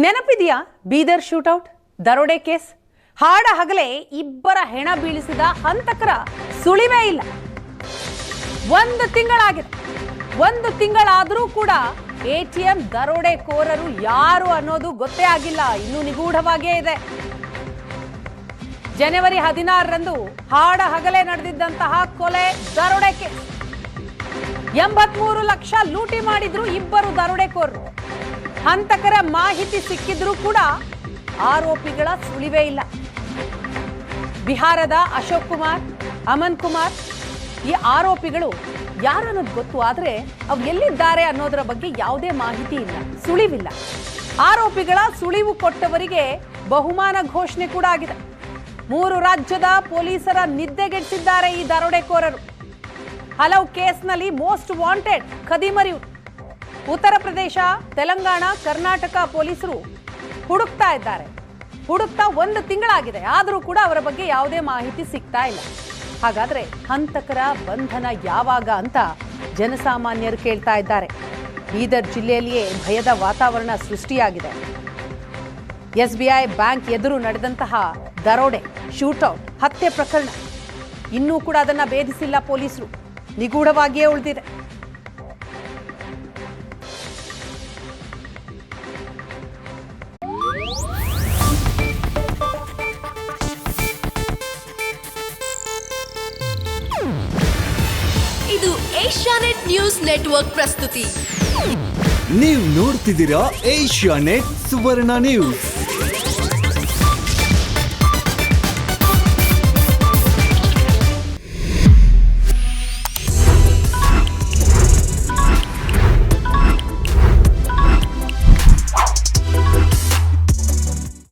ನೆನಪಿದೆಯಾ ಬೀದರ್ ಶೂಟೌಟ್, ದರೋಡೆ ಕೇಸ್? ಹಾಡ ಹಗಲೇ ಇಬ್ಬರ ಹೆಣ ಬೀಳಿಸಿದ ಹಂತಕರ ಸುಳಿವೇ ಇಲ್ಲ. ಒಂದು ತಿಂಗಳಾಗಿದೆ. ಒಂದು ತಿಂಗಳಾದರೂ ಕೂಡ ಎಟಿಎಂ ದರೋಡೆಕೋರರು ಯಾರು ಅನ್ನೋದು ಗೊತ್ತೇ ಆಗಿಲ್ಲ. ಇನ್ನೂ ನಿಗೂಢವಾಗಿಯೇ ಇದೆ. ಜನವರಿ 16ರಂದು ಹಾಡ ಹಗಲೇ ನಡೆದಿದ್ದಂತಹ ಕೊಲೆ ದರೋಡೆ ಕೇಸ್. 83 ಲಕ್ಷ ಲೂಟಿ ಮಾಡಿದ್ರು ಇಬ್ಬರು ದರೋಡೆಕೋರರು. ಹಂತಕರ ಮಾಹಿತಿ ಸಿಕ್ಕಿದ್ರೂ ಕೂಡ ಆರೋಪಿಗಳ ಸುಳಿವೇ ಇಲ್ಲ. ಬಿಹಾರದ ಅಶೋಕ್ ಕುಮಾರ್, ಅಮನ್ ಕುಮಾರ್ ಈ ಆರೋಪಿಗಳು ಯಾರನ್ನೋದು ಗೊತ್ತು, ಆದರೆ ಅವು ಎಲ್ಲಿದ್ದಾರೆ ಅನ್ನೋದರ ಬಗ್ಗೆ ಯಾವುದೇ ಮಾಹಿತಿ ಇಲ್ಲ, ಸುಳಿವಿಲ್ಲ. ಆರೋಪಿಗಳ ಸುಳಿವು ಕೊಟ್ಟವರಿಗೆ ಬಹುಮಾನ ಘೋಷಣೆ ಕೂಡ ಆಗಿದೆ. 3 ರಾಜ್ಯದ ಪೊಲೀಸರ ನಿದ್ದೆಗೆಡಿಸಿದ್ದಾರೆ ಈ ದರೋಡೆಕೋರರು. ಹಲವು ಕೇಸ್ನಲ್ಲಿ ಮೋಸ್ಟ್ ವಾಂಟೆಡ್ ಖದೀಮರು. ಉತ್ತರ ಪ್ರದೇಶ, ತೆಲಂಗಾಣ, ಕರ್ನಾಟಕ ಪೊಲೀಸರು ಹುಡುಕ್ತಾ ಇದ್ದಾರೆ. ಹುಡುಕ್ತಾ 1 ತಿಂಗಳಾಗಿದೆ, ಆದರೂ ಕೂಡ ಅವರ ಬಗ್ಗೆ ಯಾವುದೇ ಮಾಹಿತಿ ಸಿಗ್ತಾ ಇಲ್ಲ. ಹಾಗಾದ್ರೆ ಹಂತಕರ ಬಂಧನ ಯಾವಾಗ ಅಂತ ಜನಸಾಮಾನ್ಯರು ಕೇಳ್ತಾ ಇದ್ದಾರೆ. ಬೀದರ್ ಜಿಲ್ಲೆಯಲ್ಲಿಯೇ ಭಯದ ವಾತಾವರಣ ಸೃಷ್ಟಿಯಾಗಿದೆ. SBI ಬ್ಯಾಂಕ್ ಎದುರು ನಡೆದಂತಹ ದರೋಡೆ, ಶೂಟೌಟ್, ಹತ್ಯೆ ಪ್ರಕರಣ ಇನ್ನೂ ಕೂಡ ಅದನ್ನ ಭೇದಿಸಿಲ್ಲ ಪೊಲೀಸರು. ನಿಗೂಢವಾಗಿಯೇ ಉಳಿದಿದೆ. ಇದು ಏಷ್ಯಾನೆಟ್ ನ್ಯೂಸ್ ನೆಟ್ವರ್ಕ್ ಪ್ರಸ್ತುತಿ. ನೀವು ನೋಡ್ತಿದ್ದೀರಾ ಏಷ್ಯಾನೆಟ್ ಸುವರ್ಣ ನ್ಯೂಸ್.